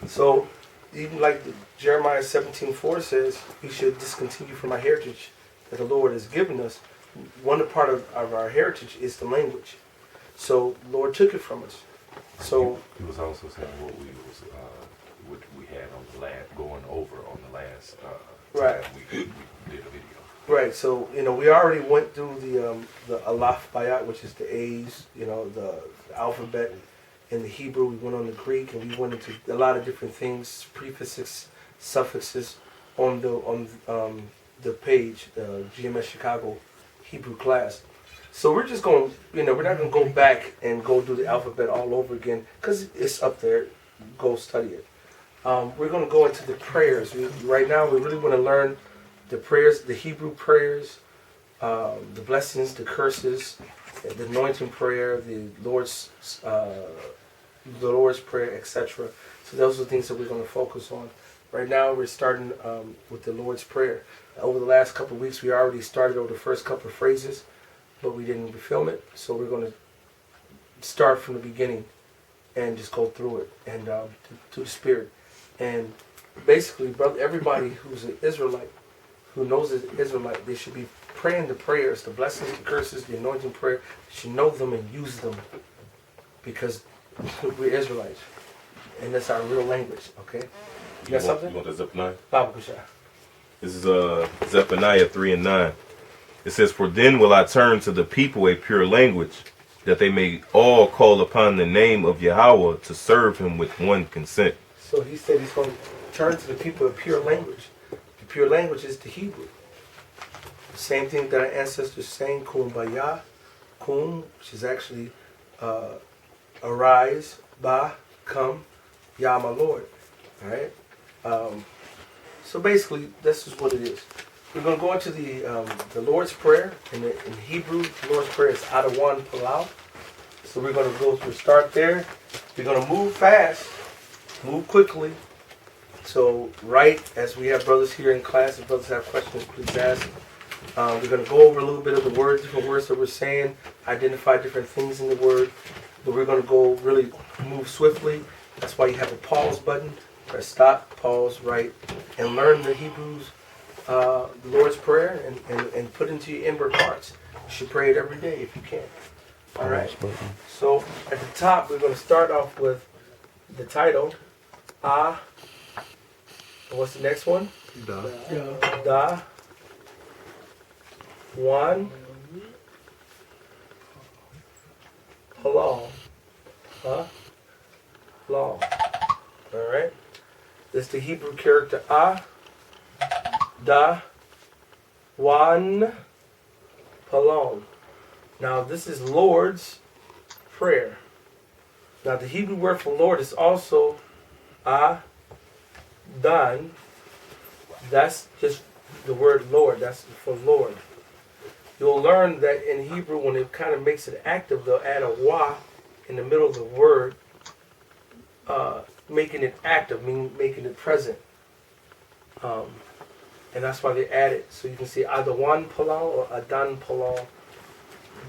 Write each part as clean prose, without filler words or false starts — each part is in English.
So, even like Jeremiah 17:4 says, we should discontinue from our heritage that the Lord has given us. One part of our heritage is the language. So, the Lord took it from us. So he was also saying what we had on the last going over on the last right. We did a video. Right. So we already went through the Aleph Bayat, which is the A's, the alphabet in the Hebrew. We went on the Greek, and we went into a lot of different things, prefixes, suffixes on the page, the GMS Chicago Hebrew class. So we're just going, we're not going to go back and go do the alphabet all over again because it's up there. Go study it. We're going to go into the prayers. Right now, we really want to learn the prayers, the Hebrew prayers, the blessings, the curses, the anointing prayer, the Lord's Prayer, etc. So those are the things that we're going to focus on. Right now, we're starting with the Lord's Prayer. Over the last couple of weeks, we already started over the first couple of phrases, but we didn't film it, so we're going to start from the beginning and just go through it and to the Spirit. And basically, brother, everybody who's an Israelite, who knows is an Israelite, they should be praying the prayers, the blessings, the curses, the anointing prayer. They should know them and use them because we're Israelites, and that's our real language. Okay, you got something? You want the Zephaniah? Baba Kusha. This is Zephaniah 3:9. It says, "For then will I turn to the people a pure language, that they may all call upon the name of Yahawah to serve him with one consent." So he said he's going to turn to the people a pure language. The pure language is the Hebrew. The same thing that our ancestors sang, Kum Bayah, Kum, which is actually arise, Ba, come, Yah, my Lord. All right? So basically, this is what it is. We're going to go into the Lord's Prayer. In Hebrew, the Lord's Prayer is Adawan Palau. So we're going to go to start there. We're going to move fast, move quickly. So right as we have brothers here in class, if brothers have questions, please ask. We're going to go over a little bit of the words, different words that we're saying, identify different things in the word. But we're going to go really move swiftly. That's why you have a pause button. Press stop, pause, right, and learn the Hebrews. The Lord's Prayer and put into your inward parts. You should pray it every day if you can. All right. So at the top, we're going to start off with the title. And what's the next one? Da. Da. One. Halal. Long. All right. This is the Hebrew character Da, Wan, Palom. Now this is Lord's Prayer. Now the Hebrew word for Lord is also Dan. That's just the word Lord. That's for Lord. You'll learn that in Hebrew, when it kind of makes it active, they'll add a wa in the middle of the word, making it active, meaning making it present. And that's why they add it. So you can see Adawan Palau or Adan Palau,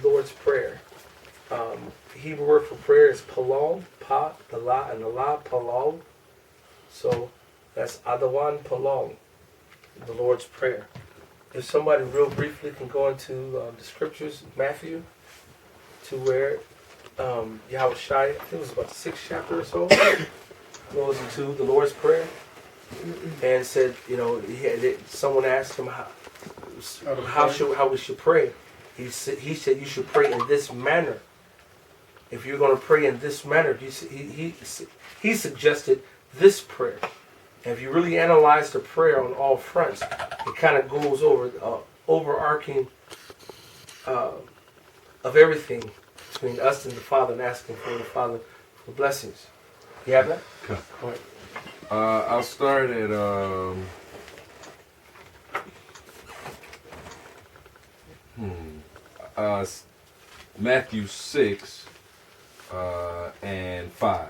Lord's Prayer. The Hebrew word for prayer is Palau, Pa, the La, and the La, Palau. So that's Adawan Palau, the Lord's Prayer. If somebody real briefly can go into the scriptures, Matthew, to where Yahawashi, I think it was about the 6th chapter or so, goes into the Lord's Prayer. And said, someone asked him how we should pray. He said you should pray in this manner. If you're going to pray in this manner, he suggested this prayer. And if you really analyze the prayer on all fronts, it kind of goes over overarching of everything between us and the Father, and asking for the Father for blessings. You have that? Okay. Go ahead. I'll start at Matthew 6 and 5.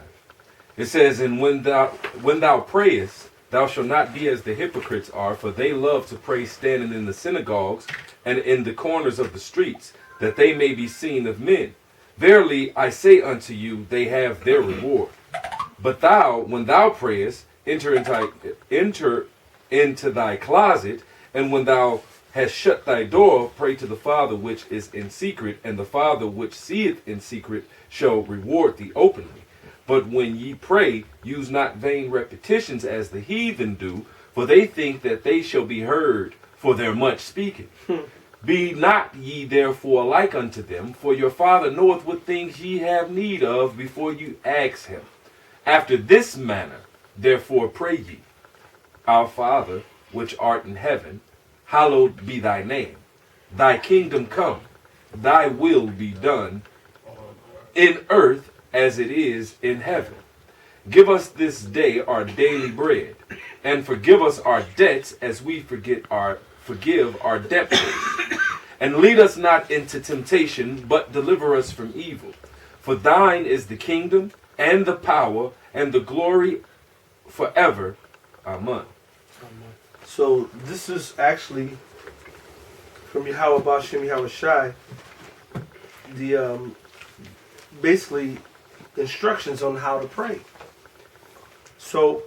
It says, "And when thou prayest, thou shalt not be as the hypocrites are, for they love to pray standing in the synagogues and in the corners of the streets, that they may be seen of men. Verily I say unto you, they have their reward. But thou, when thou prayest, enter into thy closet, and when thou hast shut thy door, pray to the Father which is in secret, and the Father which seeth in secret shall reward thee openly. But when ye pray, use not vain repetitions as the heathen do, for they think that they shall be heard for their much speaking. Be not ye therefore like unto them, for your Father knoweth what things ye have need of before you ask him. After this manner, therefore pray ye, Our Father, which art in heaven, hallowed be thy name. Thy kingdom come, thy will be done, in earth as it is in heaven. Give us this day our daily bread, and forgive us our debts as we forgive our debtors. And lead us not into temptation, but deliver us from evil. For thine is the kingdom, and the power, and the glory forever. Amen. So this is actually from YAHAWASHI, the basically instructions on how to pray. So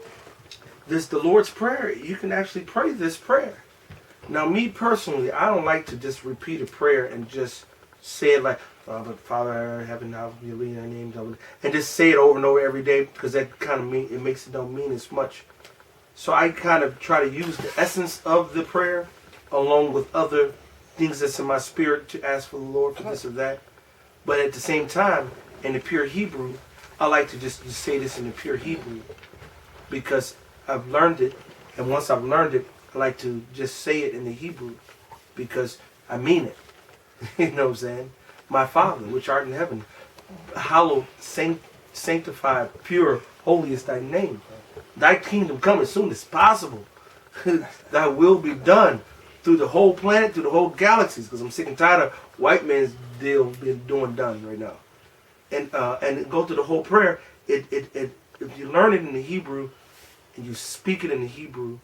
this the Lord's Prayer. You can actually pray this prayer. Now, me personally, I don't like to just repeat a prayer and just say it like, Father, heaven, hallowed be thy name, and just say it over and over every day, because that kind of it makes it don't mean as much. So I kind of try to use the essence of the prayer along with other things that's in my spirit to ask for the Lord for this or that. But at the same time, in the pure Hebrew, I like to just say this in the pure Hebrew because I've learned it, and once I've learned it, I like to just say it in the Hebrew because I mean it. You know what I'm saying? My Father, which art in heaven, hallowed, sanctified, pure, holy is thy name. Thy kingdom come as soon as possible. Thy will be done through the whole planet, through the whole galaxies, because I'm sick and tired of white man's deal being done right now. And go through the whole prayer. If you learn it in the Hebrew and you speak it in the Hebrew,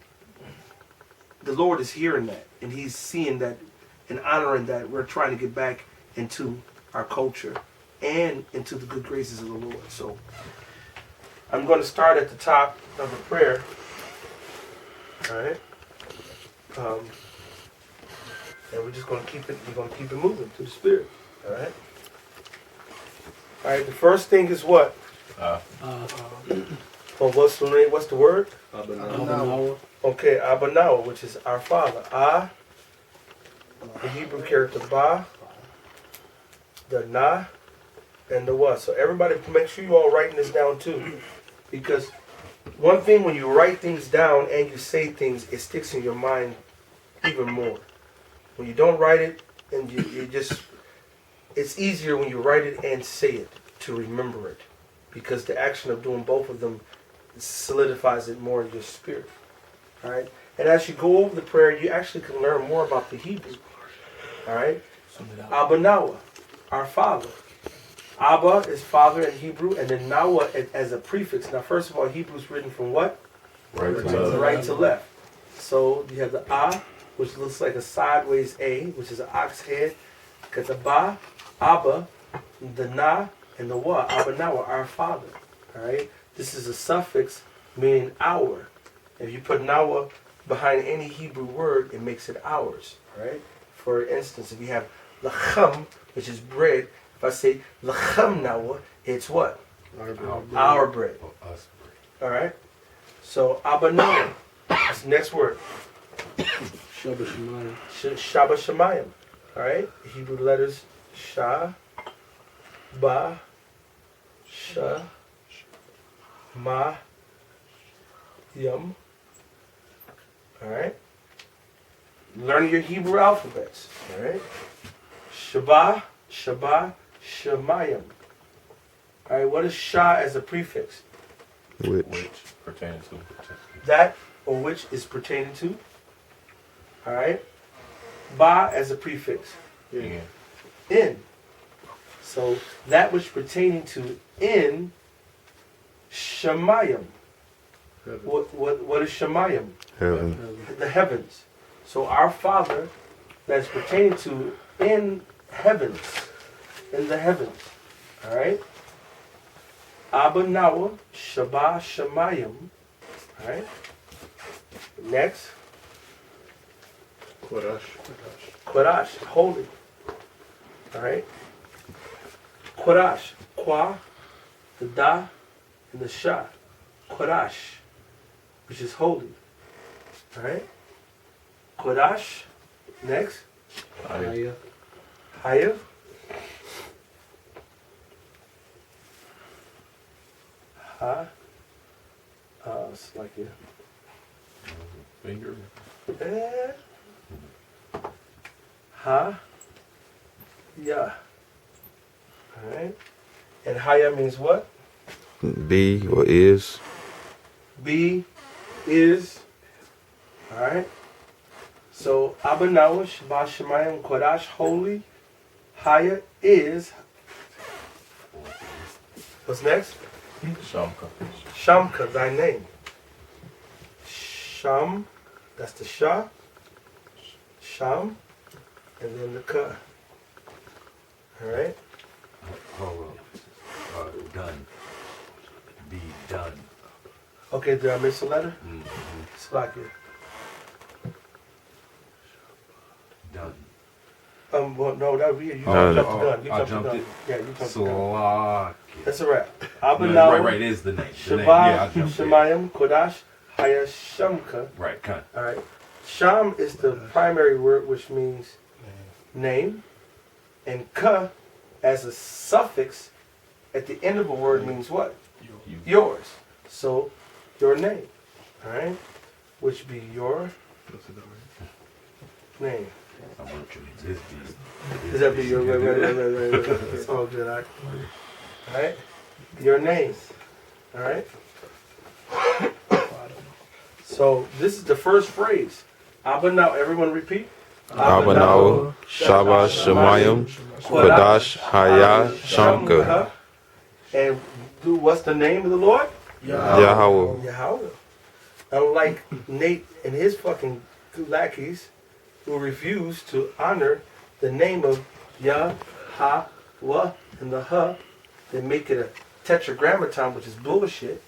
the Lord is hearing that, and He's seeing that and honoring that we're trying to get back into our culture and into the good graces of the Lord. So I'm going to start at the top of the prayer. All right, and we're just going to keep it. We're going to keep it moving through the Spirit. All right. All right. The first thing is what? Well, what's the name? What's the word? Abanawa. Okay, Abanawa, which is our Father. The Hebrew character Ba, the Na, and the Wa. So everybody, make sure you all writing this down too, because one thing when you write things down and you say things, it sticks in your mind even more. When you don't write it, and you just, it's easier when you write it and say it to remember it, because the action of doing both of them solidifies it more in your spirit. All right, and as you go over the prayer, you actually can learn more about the Hebrew. All right, Abanawa, our Father. Abba is Father in Hebrew, and then Nawa as a prefix. Now, first of all, Hebrew is written from what? Right to left. Right to left. So you have the which looks like a sideways A, which is an ox head. Because the Ba, Abba, the Na, and the Wa, Abanawa, our Father. All right, this is a suffix meaning our. If you put Nawa behind any Hebrew word, it makes it ours. Right? For instance, if you have lacham, which is bread, if I say lacham Nawa, it's what? Our bread. All right? So, Abanawa. That's the next word. Shabbat Shemayim. Shabbat Shemayim. All right? Hebrew letters Sha, Ba, Sha, Ma, Yum. All right? Learn your Hebrew alphabets. All right? Shabbat, Shemayim. All right, what is Shah as a prefix? Which pertains to. That or which is pertaining to. All right? Ba as a prefix. Yeah. In. So that which pertaining to in Shemayim. What is Shemayim? Heaven. The heavens. So our Father that's pertaining to in heavens. In the heavens. All right? Abanawa Shaba Shemayim. Alright? Next. QADASH, holy. Alright? QADASH, Qua, the Da, and the Sha. QADASH, which is holy. Alright? QADASH, next. Haya. Haya. Ha. It's like a Finger. eh. Ha. Yeah. Alright. And Haya means what? Be or is. Be, is. Alright. So Abanawa, Shabbat Shemayim, QADASH, holy. Haya is. What's next? Shamka. Shamka, thy name. Sham, that's the Shah. Sham, and then the Ka. Alright? Done. Be done. Okay, did I miss a letter? Slakia. Done. Well, no, that was you. You Oh, jumped oh, the gun. You I jumped the jumped gun. it. Yeah, you jumped the gun. Slack. That's a wrap. No, Abanawa, right, is the name. The name. Shabbat, Yeah, I jumped it. Shemayim, QADASH, Haya, Shamka. Right, kind. Alright. Sham is the primary word which means name. And Ka, as a suffix, at the end of a word means what? Yours. So, your name. Alright? Which be your name. I'm working this beat. Does that be your right? It's all good. Alright? Your name. Alright? So this is the first phrase. Abba now, everyone repeat. Abanawa, Shaba Shemayim, QADASH, Haya, Shamka. And what's the name of the Lord? Yahawah. Yahawah. Unlike Nate and his fucking lackeys who refuse to honor the name of Yahawah and the Ha, they make it a tetragrammaton, which is bullshit.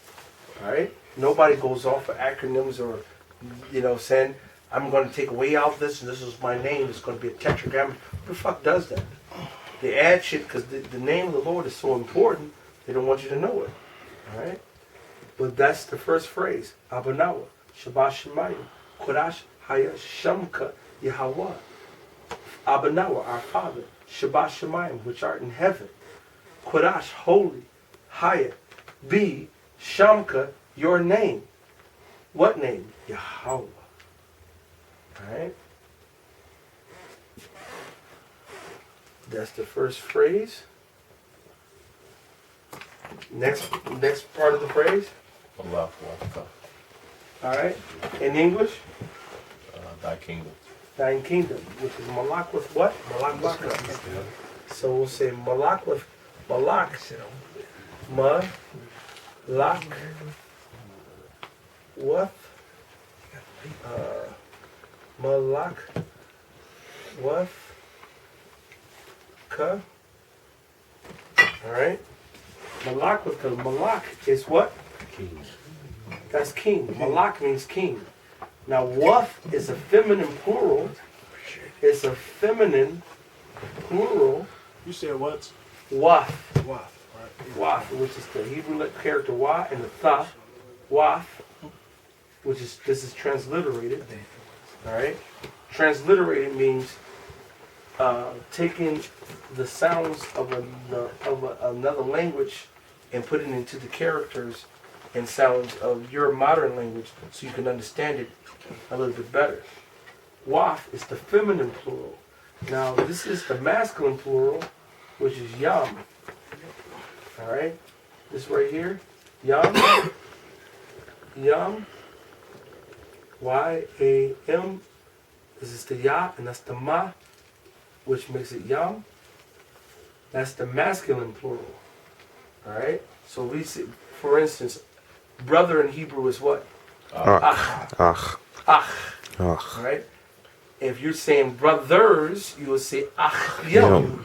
Alright? Nobody goes off for acronyms or, saying, I'm going to take away out this and this is my name. It's going to be a tetragrammaton. Who the fuck does that? They add shit because the name of the Lord is so important, they don't want you to know it. Alright? But that's the first phrase. Abanawa, Shabbat Shemayim, QADASH, Haya, Shamka, Yahawah. Abanawa, our Father, Shabbat Shemayim, which art in heaven. QADASH, holy. Haya, be, Shamka, your name. What name? Yahawah. Alright? That's the first phrase. Next part of the phrase. Allah, Allah, Alright? In English, thy kingdom. thine kingdom, which is Malak with what? Malak. So we'll say Malak with Malak. Malak. What? Malak. What? Ka. Alright? Malak with Malak is what? King. That's king. Malak means king. Now, waf is a feminine plural. It's a feminine plural. You said what? Waf. Waf, right? Waf, which is the Hebrew character wa and the tha. Waf, which is, this is transliterated. Alright? Transliterated means taking the sounds of another language and putting it into the characters and sounds of your modern language so you can understand it a little bit better. Waf is the feminine plural. Now this is the masculine plural, which is yam. Alright? This right here. Yam. Yam. Y-A-M. This is the ya and that's the ma, which makes it yam. That's the masculine plural. Alright? So we see, for instance, brother in Hebrew is what? Ach. Ach. Ach. Ach. Alright? If you're saying brothers, you will say ach Yum. yam.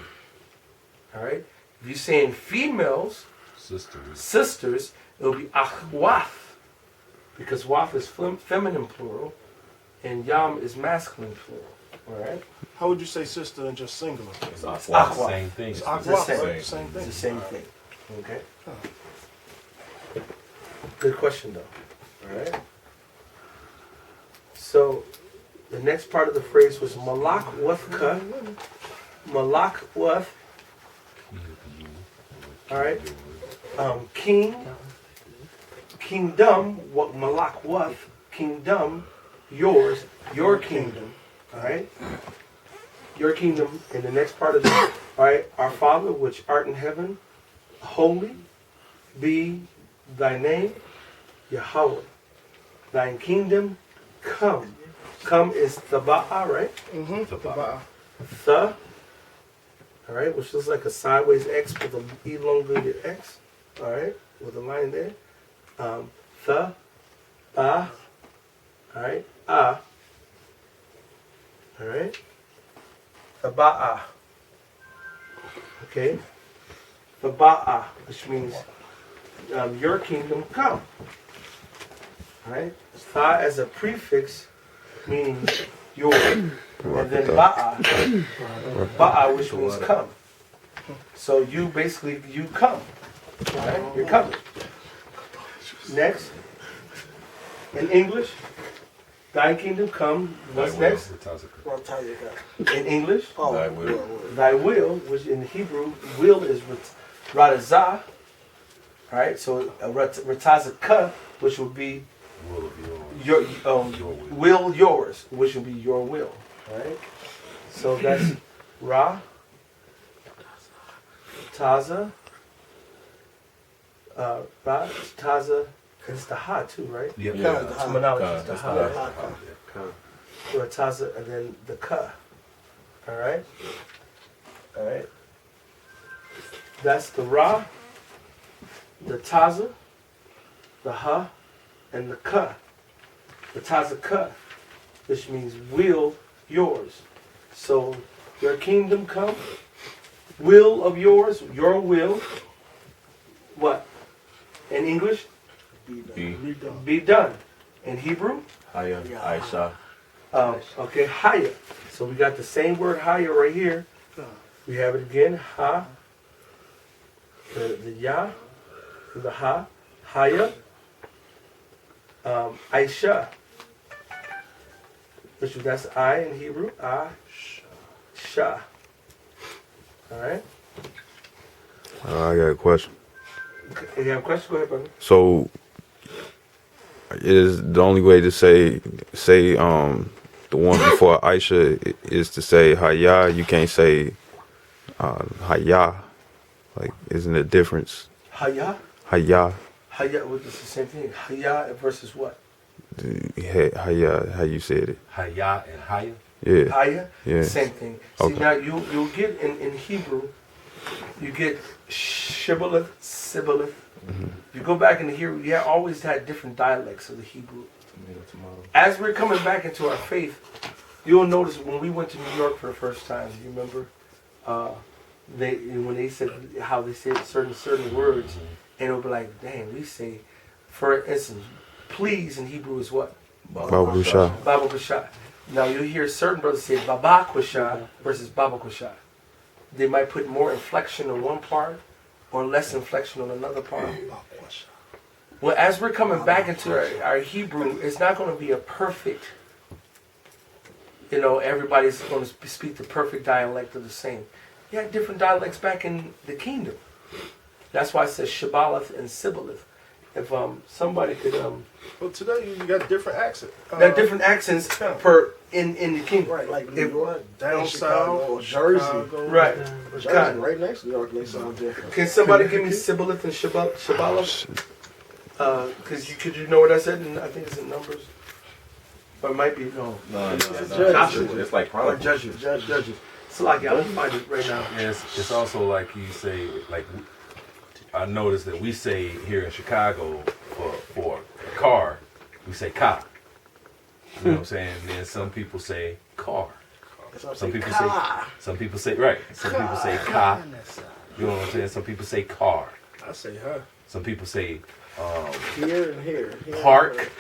Alright? If you're saying females, Sisters. Sisters, it'll be achwath, because waf is feminine plural, and yam is masculine plural. All right? How would you say sister and just singular? It's achwath. Same thing. It's the aqua, same. right? Same It's thing. the same thing. Okay? Good question, though. All right? So, the next part of the phrase was malak wathka. Malak wath. All right? King. Kingdom. What malak wath. Kingdom. Yours. Your kingdom. All right? Your kingdom. In the next part of the, all right? Our Father, which art in heaven, holy be thy name, Yahawah. Thine kingdom come. Come is Thaba'ah, right? Tha, all right, which looks like a sideways X with an elongated X, all right, with a line there. Tha, ba, all right, all right, Thaba'ah, okay, Thaba'ah, which means your kingdom come, all right. Tha as a prefix meaning your, and then ba'a, which means come. So you basically, you come. Right? You're coming. Next, in English, thy kingdom come. What's next? In English, Thy will. thy will, which in Hebrew, will is ratazah. Right? So ratazah, which would be Will of your yours. will yours, which will be your will, right? So that's Ra, Taza, Ra, Taza, it's the Ha too, right? Yeah. Terminology is the That's Ha, the right? last part, yeah. Ra, Taza, and then the Ka, all right? All right. That's the Ra, the Taza, the Ha, and the Ka. The Taza Ka, which means will yours. So your kingdom come, will of yours, your will, what? In English? Be done. In Hebrew? Haya, Aisha. Okay, haya. So we got the same word haya right here. We have it again, ha, the ya, the ha, haya, Aisha, which that's I in Hebrew, Sha. All right. I got a question. You have a question? Go ahead, brother. So, is the only way to say the one before Aisha is to say Haya? You can't say Haya. Like, isn't it a difference? Haya, Haya, haya, which is the same thing. Haya versus what? Haya, how you said it? Haya and Haya. Yeah, Haya, yeah. same thing. See, Okay. now you'll get in Hebrew, you get shibboleth, sibboleth. If you go back into Hebrew, you always had different dialects of the Hebrew. As we're coming back into our faith, you'll notice when we went to New York for the first time, you remember, when they said how they said certain words, and it'll be like, dang, we say, for instance, please in Hebrew is what? Babu Shah. Baba Kusha. Now you hear certain brothers say Baba Kusha versus Baba Kusha. They might put more inflection on one part or less inflection on another part. Well, as we're coming back into our Hebrew, it's not going to be a perfect, everybody's going to speak the perfect dialect of the same. You had different dialects back in the kingdom. That's why it says Shibboleth and Sibboleth. If somebody could Well, today you got different accents. there are different accents per in the kingdom. Right, like If- New York, down Chicago, south, or Jersey. Chicago. Right. Jersey, right next to New York, they sound different. Can somebody give me Sibboleth and Shibboleth? Could you know where that's at? I think it's in Numbers. Or it might be No. Joshua. It's like Or Chronicles. Judges. So like, I'll find it right now. And it's also like you say, like I noticed that we say here in Chicago for car, we say car. You know what I'm saying? And then some people say car. Some people say right. Some people say car. You know what I'm saying? Some people say car. I say, huh? Some people say Here and here. park.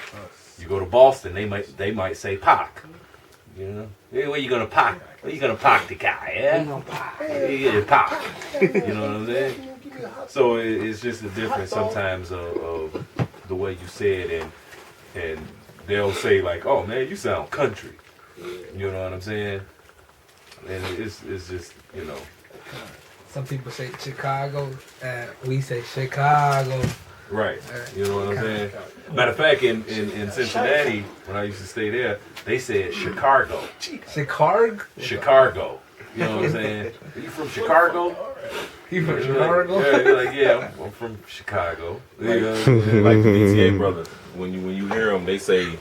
You go to Boston, they might say park. You know, hey, where you gonna park? Where you gonna park the car? Yeah, you gonna park. You know what I'm saying? So it's just a difference sometimes of the way you say it, and they'll say like, "Oh man, you sound country." You know what I'm saying? And it's just, you know. Some people say Chicago, we say Chicago. Right. You know what I'm saying? Matter of fact, in Cincinnati, when I used to stay there, they said Chicago. Chicago? Chicago. You know what I'm saying? Are you from Chicago? You from Chicago? Yeah, you're like, yeah, I'm from Chicago. Like the BTA brothers, when you hear them, they say,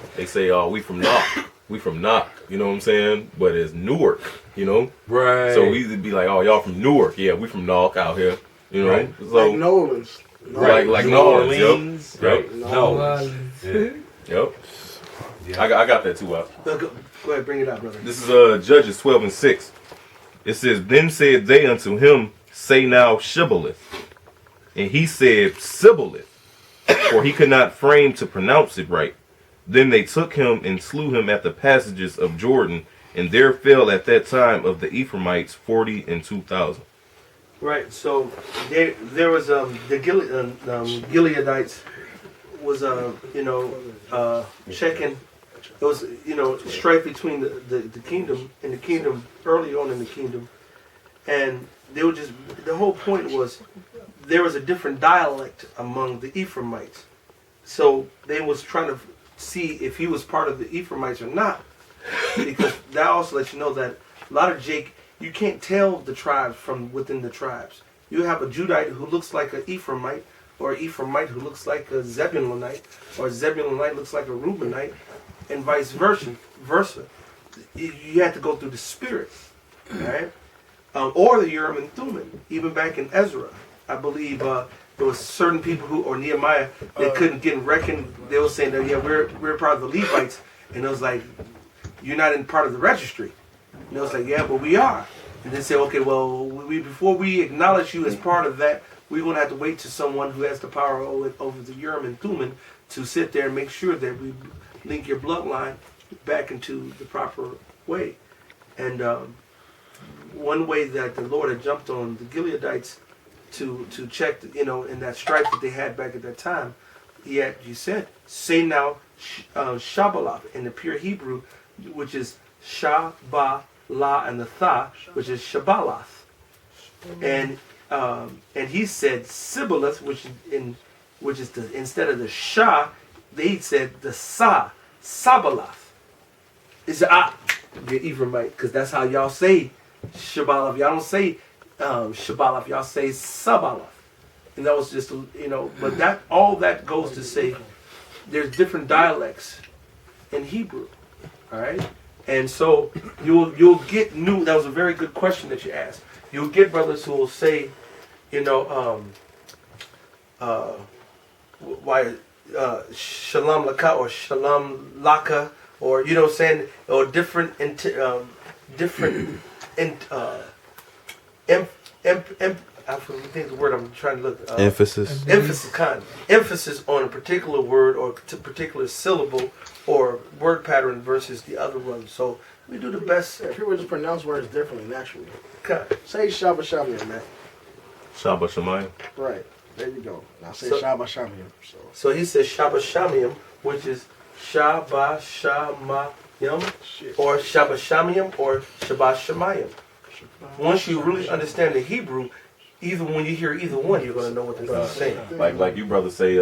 "Oh, we from Knock, we from Knock." You know what I'm saying? But it's Newark. You know? Right. So we either be like, "Oh, y'all from Newark? Yeah, we from Knock out here." You know? Right. So Like Nolans. like New Orleans. Yep. No. Yeah. Yep. Yeah. I got that too. Go ahead, bring it out, brother. This is Judges 12:6. It says, "Then said they unto him, Say now Shibboleth. And he said Sibboleth, for he could not frame to pronounce it right. Then they took him and slew him at the passages of Jordan, and there fell at that time of the Ephraimites 42,000. Right. So there was the Gileadites was checking. There was strife between the kingdom and the kingdom early on in the kingdom, and they were just, the whole point was there was a different dialect among the Ephraimites. So they was trying to see if he was part of the Ephraimites or not, because that also lets you know that a lot of you can't tell the tribes from within the tribes. You have a Judite who looks like an Ephraimite, or an Ephraimite who looks like a Zebulonite, or a Zebulonite looks like a Reubenite, and vice versa. You have to go through the spirit, right? Or the Urim and Thummim. Even back in Ezra, I believe there was certain people who, or Nehemiah, they couldn't get reckoned. They were saying that, yeah, we're part of the Levites, and it was like, you're not in part of the registry. And it was like, yeah, but we are. And they say, okay, well, before we acknowledge you as part of that, we're going to have to wait to someone who has the power over the Urim and Thummim to sit there and make sure that we link your bloodline back into the proper way. And one way that the Lord had jumped on the Gileadites to check, in that strife that they had back at that time, you said, say now Shabbalah in the pure Hebrew, which is Shabbalah, and the Tha, which is Shabbalath. And he said Sibboleth, which is the, instead of the Shah, they said the Sa, Sabalath. It's the Ephraimite, because that's how y'all say Shabbalath. Y'all don't say Shabbalath, y'all say Sabalath. And that was just, but that all that goes to say there's different dialects in Hebrew. All right? And so you'll get new. That was a very good question that you asked. You'll get brothers who will say, why Shalom Laka or Shalom Laka, or or different I think the word I'm trying to look. Emphasis. Emphasis on a particular word or a particular syllable or word pattern versus the other one. So we do the best. If you were to pronounce words differently, naturally. Okay. Say Shabba Shamim, man. Shabbat Shemayim. Right. There you go. Now say So- Shabba Shamim. So he says Shabba Shamim, which is Shabba Shamayim, or Shabba Shamim, or Shabba Shemayim. Once you really understand the Hebrew, even when you hear either one, you're going to know what they're saying. Like you brothers say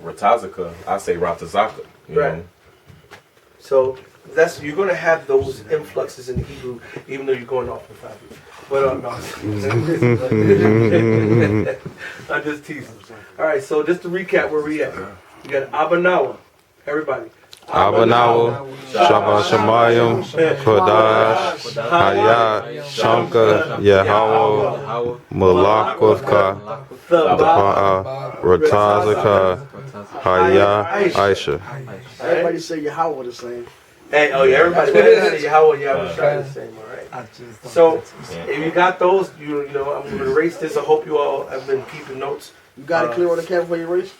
Ratazaka, I say Ratazaka. You Right. know? So you're going to have those influxes in the Hebrew, even though you're going off the Bible. But no, I'm just teasing. All right, so just to recap where we at. You got Abanawa, everybody. Abanawa, Shabbat Shemayim, Kodash, Hayat, Shamka, Yahawah, Malakwavka, Ba'a, Ratazaka, Hayat, Aisha. Everybody say Yahawah the same. Hey, oh yeah, everybody. Yahawah, Yahawashi the same. All right. So if you got those, I'm going to erase this. I hope you all have been keeping notes. You got it clear on the camera before you race?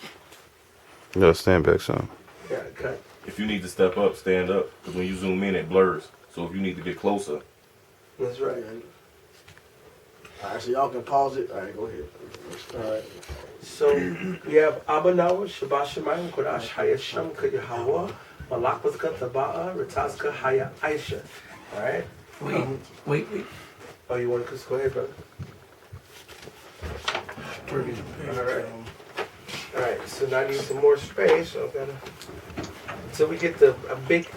Yeah, stand back some. Yeah, cut. If you need to step up, stand up. Because when you zoom in, it blurs. So if you need to get closer, That's right. Alright, so y'all can pause it. Alright, go ahead. Alright. So we have Abanawa, Shabashamayim, Kodash, Hayasham, Yahawah, Malakwaska, Taba'a, Rataska, Haya, Aisha. Alright? Wait. Oh, you want to go ahead, brother? Alright. Alright, so now I need some more space. So, so we get a big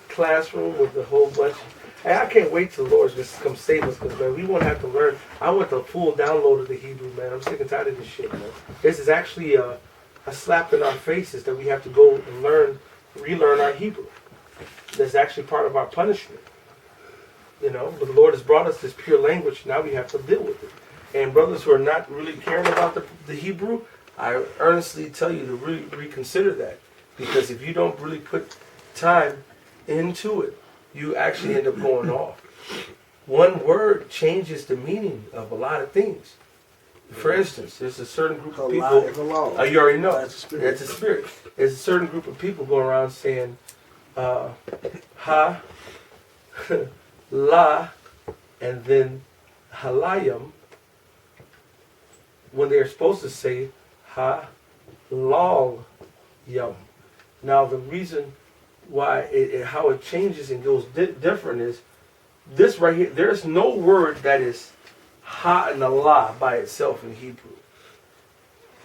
classroom with a whole bunch. Hey, I can't wait till the Lord just come save us, because, man, we won't have to learn. I want the full download of the Hebrew, man. I'm sick and tired of this shit, man. This is actually a slap in our faces that we have to go and relearn our Hebrew. That's actually part of our punishment. You know, but the Lord has brought us this pure language. Now we have to deal with it. And brothers who are not really caring about the Hebrew, I earnestly tell you to really reconsider that. Because if you don't really put time into it, you actually end up going off. One word changes the meaning of a lot of things. For instance, there's a certain group of people. You already know. That's a spirit. There's a certain group of people going around saying, ha, la, and then halayim, when they're supposed to say ha, long, yum. Now the reason why how it changes and goes different is this right here. There's no word that is ha and a la by itself in Hebrew.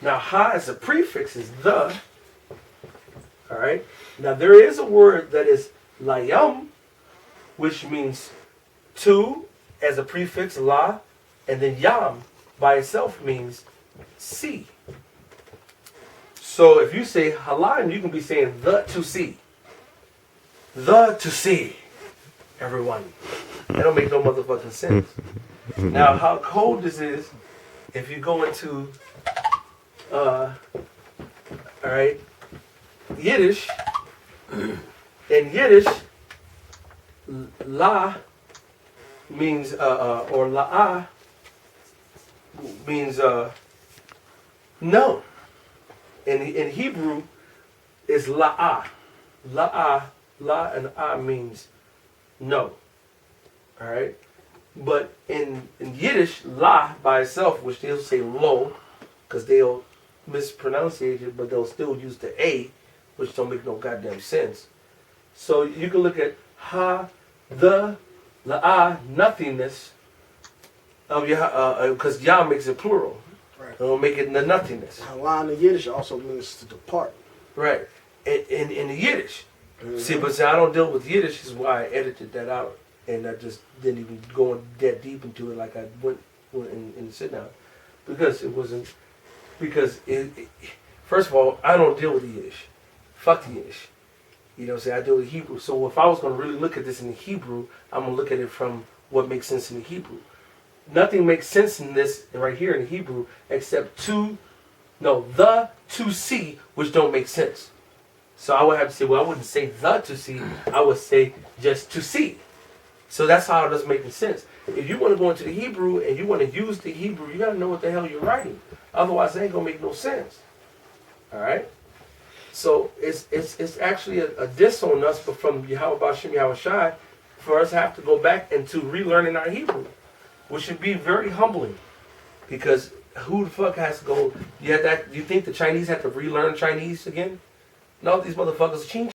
Now ha as a prefix is the. All right. Now there is a word that is layam, which means two as a prefix la, and then yam by itself means see. So if you say halayim, you can be saying the to see. The to see, everyone. That don't make no motherfucking sense. Now, how cold this is, if you go into, alright, Yiddish, in Yiddish, la means, or la'ah means, no. In Hebrew, is la'ah. La'ah. La and ah means no. Alright? But in Yiddish, la by itself, which they'll say lo, because they'll mispronounce it, but they'll still use the A, which don't make no goddamn sense. So you can look at ha, the, la, nothingness, because Yah makes it plural. Right. It'll make it the nothingness. Halal in the Yiddish also means to depart. Right. In the Yiddish. See, but I don't deal with Yiddish, is why I edited that out. And I just didn't even go that deep into it like I went in the sit down. Because it wasn't, first of all, I don't deal with the Yiddish. Fuck the Yiddish. You know what I'm saying? I deal with Hebrew. So if I was going to really look at this in the Hebrew, I'm going to look at it from what makes sense in the Hebrew. Nothing makes sense in this right here in the Hebrew except the to see, which don't make sense. So I would have to say, well, I wouldn't say the to see, I would say just to see. So that's how it doesn't make any sense. If you want to go into the Hebrew and you want to use the Hebrew, you got to know what the hell you're writing. Otherwise, it ain't going to make no sense. All right? So it's actually a diss on us, but from YAHAWASHI, YAHAWASHI, for us to have to go back into relearning our Hebrew, which should be very humbling. Because who the fuck has to go? You think the Chinese have to relearn Chinese again? No, these motherfuckers are